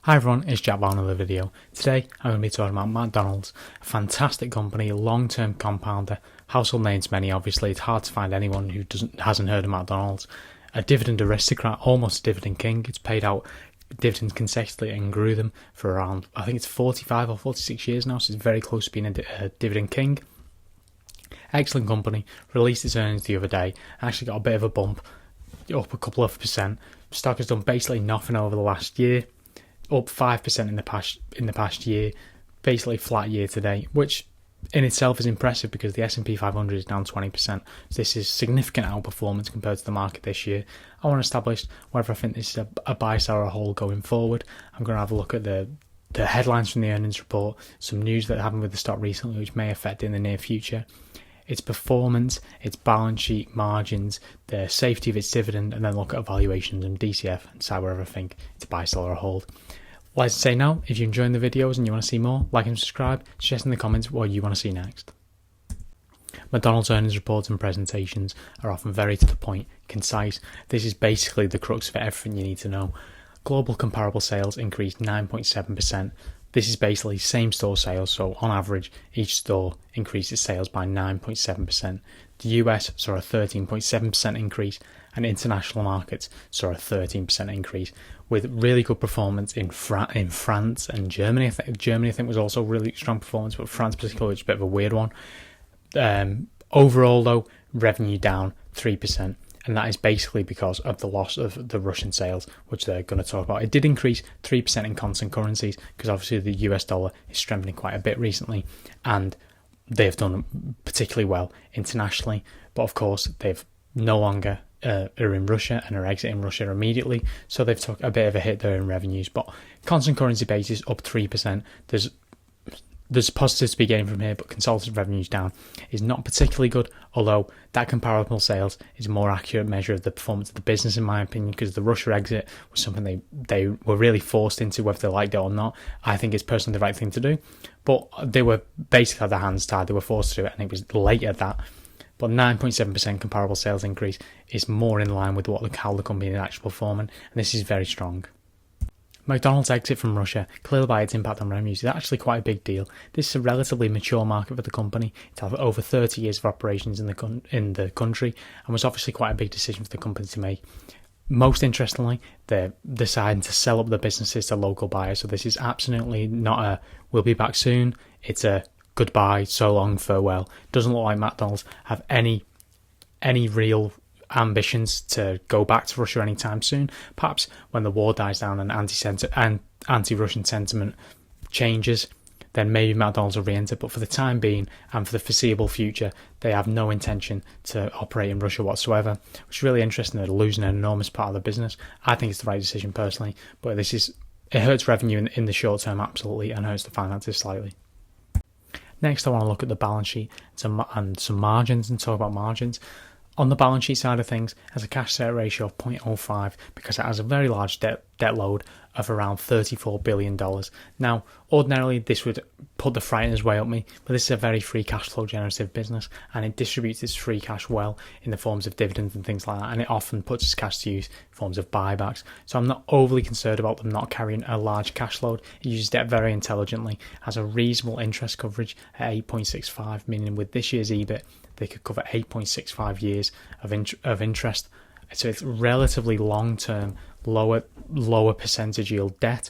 Hi everyone, it's Jack Barn with a video. Today I'm going to be talking about McDonald's, a fantastic company, long-term compounder, household names many obviously. It's hard to find anyone who hasn't heard of McDonald's. A dividend aristocrat, almost a dividend king. It's paid out dividends consecutively and grew them for around, I think it's 45 or 46 years now, so it's very close to being a dividend king. Excellent company, released its earnings the other day, actually got a bit of a bump, up a couple of percent. Stock has done basically nothing over the last year. Up 5% in the past year, basically flat year to date, which in itself is impressive because the S&P 500 is down 20%. So this is significant outperformance compared to the market this year. I want to establish whether I think this is a buy, sell, or a hold going forward. I'm going to have a look at the headlines from the earnings report, some news that happened with the stock recently which may affect it in the near future, its performance, its balance sheet, margins, the safety of its dividend, and then look at valuations and DCF and decide whether I think it's a buy, sell, or a hold. Like I say now, if you're enjoying the videos and you want to see more, like and subscribe, suggest in the comments what you want to see next. McDonald's earnings reports and presentations are often very to the point, concise. This is basically the crux of everything you need to know. Global comparable sales increased 9.7%. This is basically same store sales, so on average, each store increased its sales by 9.7%. The US saw a 13.7% increase, and international markets saw a 13% increase, with really good performance in France and Germany. Germany, I think, was also really strong performance, but France particularly is a bit of a weird one. Overall, though, revenue down 3%. And that is basically because of the loss of the Russian sales, which they're going to talk about. It did increase 3% in constant currencies because obviously the US dollar is strengthening quite a bit recently, and they've done particularly well internationally. But of course, they've no longer are in Russia and are exiting Russia immediately, so they've took a bit of a hit there in revenues. But constant currency basis up 3%. There's positives to be gained from here, but consolidated revenues down is not particularly good, although that comparable sales is a more accurate measure of the performance of the business, in my opinion, because the Russia exit was something they were really forced into, whether they liked it or not. I think it's personally the right thing to do, but they were basically had their hands tied. They were forced to do it, and it was late at that. But 9.7% comparable sales increase is more in line with how the company is actually performing, and this is very strong. McDonald's exit from Russia, clearly by its impact on revenues, is actually quite a big deal. This is a relatively mature market for the company. It's had over 30 years of operations in the country, and was obviously quite a big decision for the company to make. Most interestingly, they're deciding to sell up the businesses to local buyers, so this is absolutely not a we'll be back soon. It's a goodbye, so long, farewell. Doesn't look like McDonald's have any real ambitions to go back to Russia anytime soon. Perhaps when the war dies down and anti-Russian sentiment changes, then maybe McDonald's will re-enter. But for the time being and for the foreseeable future, they have no intention to operate in Russia whatsoever, which is really interesting. They're losing an enormous part of the business. I think it's the right decision personally, but it hurts revenue in the short term, absolutely, and hurts the finances slightly. Next, I want to look at the balance sheet and some margins and talk about margins. On the balance sheet side of things, it has a cash set ratio of 0.05 because it has a very large debt load of around $34 billion. Now, ordinarily, this would put the frighteners way up me, but this is a very free cash flow generative business, and it distributes its free cash well in the forms of dividends and things like that, and it often puts its cash to use in forms of buybacks. So I'm not overly concerned about them not carrying a large cash load. It uses debt very intelligently, has a reasonable interest coverage at 8.65, meaning with this year's EBIT, they could cover 8.65 years of interest. So it's relatively long-term, lower percentage yield debt.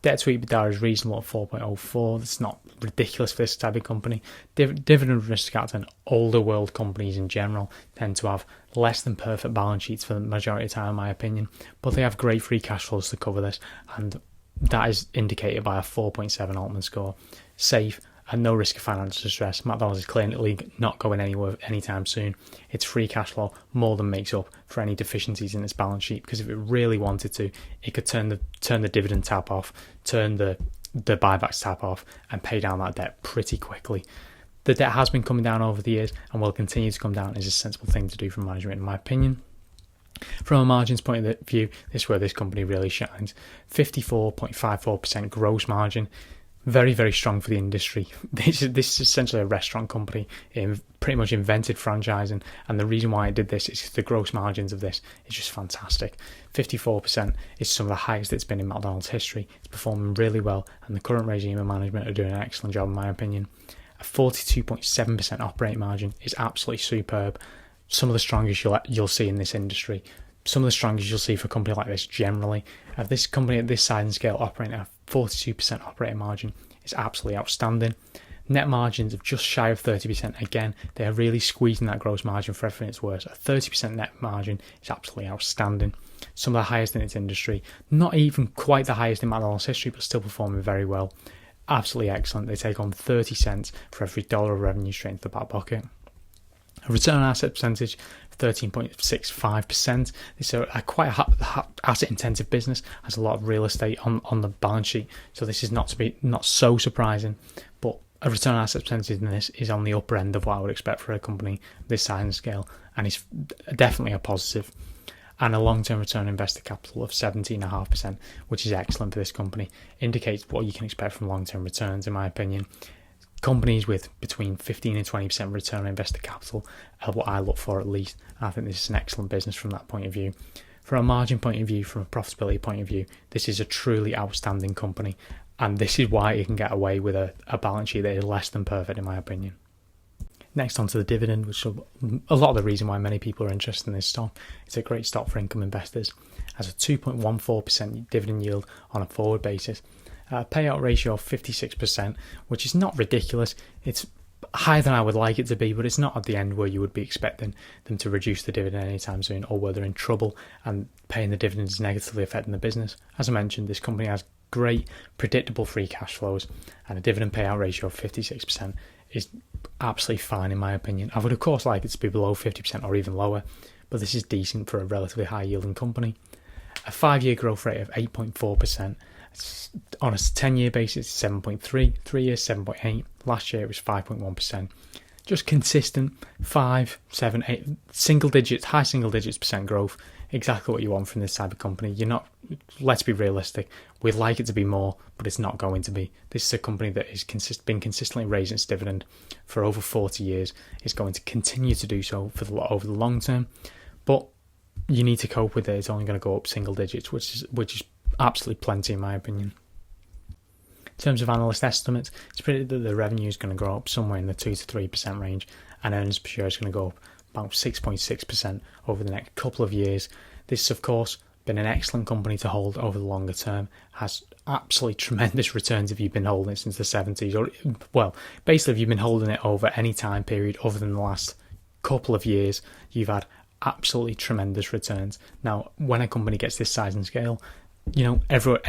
Debt to EBITDA is reasonable at 4.04. That's not ridiculous for this type of company. Dividend Aristocrats and older world companies in general tend to have less than perfect balance sheets for the majority of the time, in my opinion. But they have great free cash flows to cover this, and that is indicated by a 4.7 Altman score. Safe and no risk of financial distress. McDonald's is clearly not going anywhere anytime soon. Its free cash flow more than makes up for any deficiencies in its balance sheet, because if it really wanted to, it could turn the dividend tap off, turn the buybacks tap off, and pay down that debt pretty quickly. The debt has been coming down over the years and will continue to come down. Is a sensible thing to do from management, in my opinion. From a margins point of view, this is where this company really shines. 54.54% gross margin. Very, very strong for the industry. This is essentially a restaurant company. It pretty much invented franchising, and the reason why it did this is the gross margins of this is just fantastic. 54% is some of the highest it's been in McDonald's history. It's performing really well, and the current regime of management are doing an excellent job in my opinion. A 42.7% operating margin is absolutely superb. Some of the strongest you'll see in this industry. Some of the strongest you'll see for a company like this generally. This company at this size and scale operating at a 42% operating margin is absolutely outstanding. Net margins of just shy of 30%. Again, they are really squeezing that gross margin for everything it's worth. A 30% net margin is absolutely outstanding. Some of the highest in its industry. Not even quite the highest in McDonald's history, but still performing very well. Absolutely excellent. They take on 30 cents for every dollar of revenue straight into the back pocket. A return on asset percentage of 13.65%. It's a quite asset-intensive business, has a lot of real estate on the balance sheet, so this is not so surprising. But a return on asset percentage in this is on the upper end of what I would expect for a company this size and scale, and it's definitely a positive. And a long-term return on invested capital of 17.5%, which is excellent for this company. Indicates what you can expect from long-term returns, in my opinion. Companies with between 15 and 20% return on invested capital are what I look for at least. And I think this is an excellent business from that point of view. From a margin point of view, from a profitability point of view, this is a truly outstanding company. And this is why it can get away with a balance sheet that is less than perfect, in my opinion. Next on to the dividend, which is a lot of the reason why many people are interested in this stock. It's a great stock for income investors. It has a 2.14% dividend yield on a forward basis. Payout ratio of 56%, which is not ridiculous. It's higher than I would like it to be, but it's not at the end where you would be expecting them to reduce the dividend anytime soon, or where they're in trouble and paying the dividends is negatively affecting the business. As I mentioned, this company has great, predictable free cash flows, and a dividend payout ratio of 56% is absolutely fine in my opinion. I would of course like it to be below 50% or even lower, but this is decent for a relatively high yielding company. A 5-year growth rate of 8.4%. On a 10-year basis, 7.3, 3 years, 7.8. Last year it was 5.1%. Just consistent 5, 7, 8, single digits, high single digits percent growth. Exactly what you want from this type of company. Let's be realistic. We'd like it to be more, but it's not going to be. This is a company that has been consistently raising its dividend for over 40 years. It's going to continue to do so over the long term, but you need to cope with it. It's only going to go up single digits, which is absolutely plenty in my opinion. In terms of analyst estimates, it's predicted that the revenue is going to grow up somewhere in the 2 to 3% range, and earnings per share is going to go up about 6.6% over the next couple of years. This has, of course, been an excellent company to hold over the longer term. Has absolutely tremendous returns if you've been holding it since the 70s, or well, basically if you've been holding it over any time period other than the last couple of years, you've had absolutely tremendous returns. Now, when a company gets this size and scale, everywhere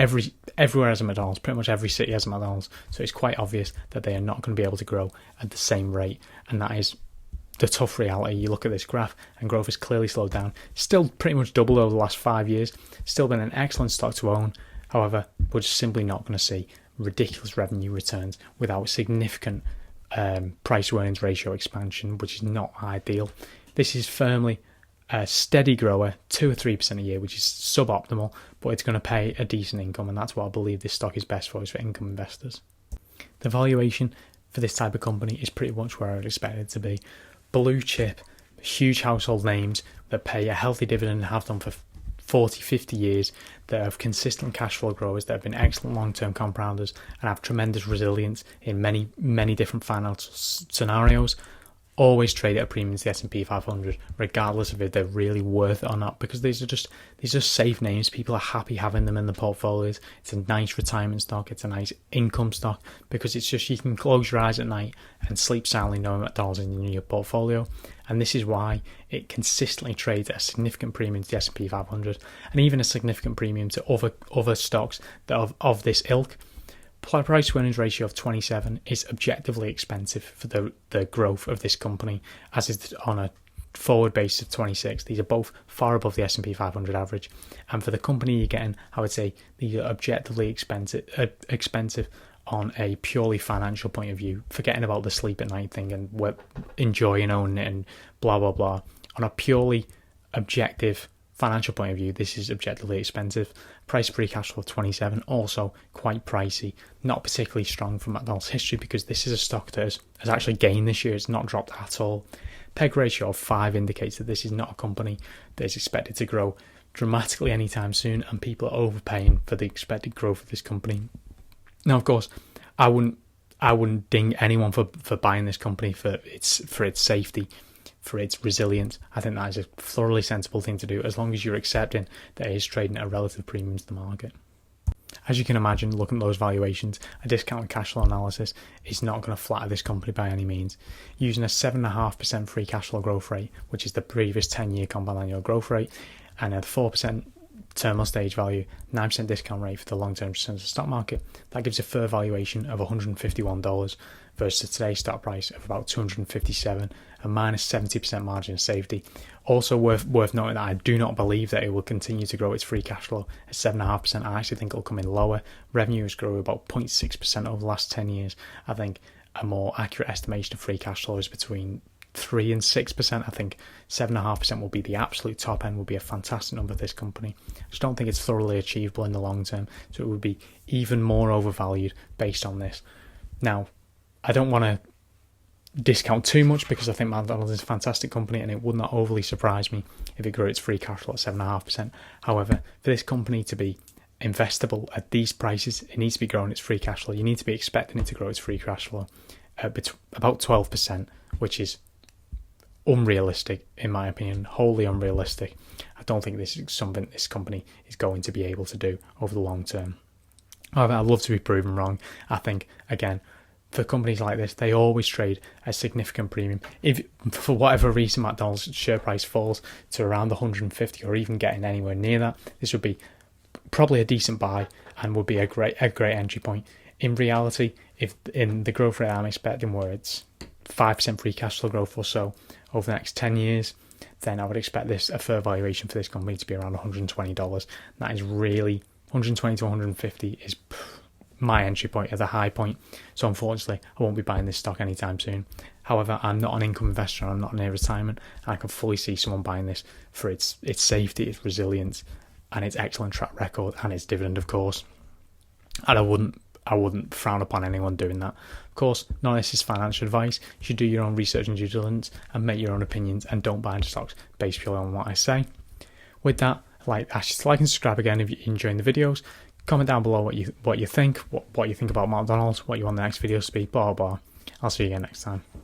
has a McDonald's, pretty much every city has a McDonald's, so it's quite obvious that they are not going to be able to grow at the same rate, and that is the tough reality. You look at this graph and growth has clearly slowed down. Still pretty much doubled over the last 5 years. Still been an excellent stock to own. However, we're just simply not going to see ridiculous revenue returns without significant price to earnings ratio expansion, which is not ideal. This is firmly a steady grower, 2 or 3% a year, which is suboptimal, but it's going to pay a decent income, and that's what I believe this stock is best for, is for income investors. The valuation for this type of company is pretty much where I would expect it to be. Blue chip, huge household names that pay a healthy dividend and have done for 40, 50 years, that have consistent cash flow growers, that have been excellent long-term compounders and have tremendous resilience in many, many different financial scenarios. Always trade at a premium to the S&P 500, regardless of if they're really worth it or not, because these are just safe names. People are happy having them in the portfolios. It's a nice retirement stock. It's a nice income stock, because it's just, you can close your eyes at night and sleep soundly knowing McDonald's in your portfolio. And this is why it consistently trades at a significant premium to the S&P 500, and even a significant premium to other stocks that of this ilk. Price to earnings ratio of 27 is objectively expensive for the growth of this company, as is on a forward basis of 26. These are both far above the S&P 500 average, and for the company you're getting, I would say these are objectively expensive on a purely financial point of view, forgetting about the sleep at night thing and enjoying owning it and blah blah blah. On a purely objective financial point of view, this is objectively expensive. Price free cash flow of 27, also quite pricey. Not particularly strong for McDonald's history because this is a stock that has actually gained this year. It's not dropped at all. PEG ratio of 5 indicates that this is not a company that is expected to grow dramatically anytime soon, and people are overpaying for the expected growth of this company. Now, of course, I wouldn't ding anyone for buying this company for its safety, for its resilience. I think that is a thoroughly sensible thing to do, as long as you're accepting that it is trading at a relative premium to the market. As you can imagine, looking at those valuations, a discounted cash flow analysis is not going to flatter this company by any means. Using a 7.5% free cash flow growth rate, which is the previous 10-year compound annual growth rate, and a 4% terminal stage value, 9% discount rate for the long-term returns of the stock market, that gives a fair valuation of $151 versus today's stock price of about $257, a minus 70% margin of safety. Also worth noting that I do not believe that it will continue to grow its free cash flow at 7.5%. I actually think it'll come in lower. Revenue has grown about 0.6% over the last 10 years. I think a more accurate estimation of free cash flow is between 3 and 6%. I think 7.5% will be the absolute top end, will be a fantastic number for this company. I just don't think it's thoroughly achievable in the long term, so it would be even more overvalued based on this. Now, I don't want to discount too much because I think McDonald's is a fantastic company, and it would not overly surprise me if it grew its free cash flow at 7.5%. However, for this company to be investable at these prices, it needs to be growing its free cash flow. You need to be expecting it to grow its free cash flow at about 12%, which is unrealistic in my opinion, wholly unrealistic. I don't think this is something this company is going to be able to do over the long term. However, I'd love to be proven wrong. I think, again, for companies like this, they always trade a significant premium. If for whatever reason McDonald's share price falls to around 150 or even getting anywhere near that, this would be probably a decent buy and would be a great entry point. In reality, if in the growth rate I'm expecting, where it's 5% free cash flow growth or so over the next 10 years, then I would expect a fair valuation for this company to be around $120. That is really 120 to 150 is my entry point at the high point. So unfortunately, I won't be buying this stock anytime soon. However, I'm not an income investor. I'm not near retirement. And I can fully see someone buying this for its safety, its resilience, and its excellent track record, and its dividend, of course. And I wouldn't frown upon anyone doing that. Of course, none of this is financial advice. You should do your own research and due diligence and make your own opinions, and don't buy into stocks based purely on what I say. With that, like and subscribe again if you're enjoying the videos. Comment down below what you think, what you think about McDonald's, what you want the next videos to be, blah blah. I'll see you again next time.